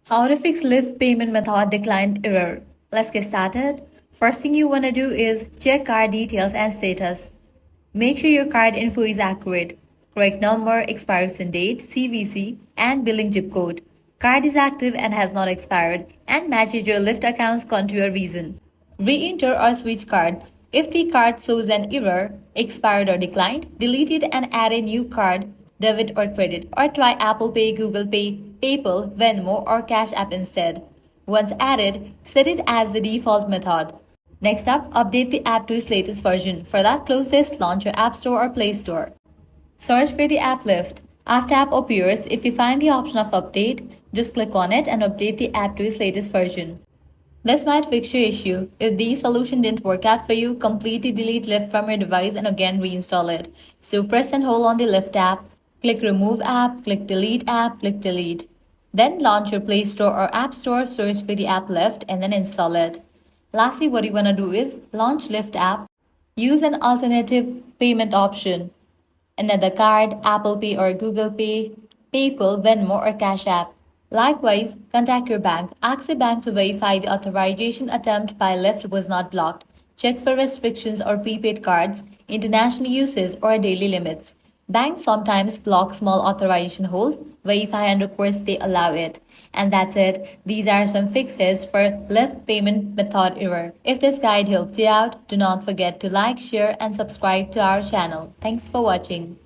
How to fix Lyft payment method declined error. Let's get started. First thing you want to do is check card details and status. Make sure your card info is accurate. Correct number, expiration date, CVC, and billing zip code. Card is active and has not expired, and matches your Lyft account's contour reason. Re-enter or switch cards. If the card shows an error, expired or declined, delete it and add a new card, debit or credit, or try Apple Pay, Google Pay, PayPal, Venmo, or Cash App instead. Once added, set it as the default method. Next up, update the app to its latest version. For that, close this, launch your App Store or Play Store. Search for the app Lyft. After app appears, if you find the option of update, just click on it and update the app to its latest version. This might fix your issue. If the solution didn't work out for you, completely delete Lyft from your device and again reinstall it. So press and hold on the Lyft app, click Remove App, click Delete App, click Delete. Then launch your Play Store or App Store, search for the app Lyft and then install it. Lastly, what you want to do is launch Lyft app, use an alternative payment option, another card, Apple Pay or Google Pay, PayPal, Venmo or Cash App. Likewise, contact your bank. Ask the bank to verify the authorization attempt by Lyft was not blocked. Check for restrictions or prepaid cards, international uses, or daily limits. Banks sometimes block small authorization holes. Verify and request they allow it. And that's it. These are some fixes for Lyft payment method error. If this guide helped you out, do not forget to like, share, and subscribe to our channel. Thanks for watching.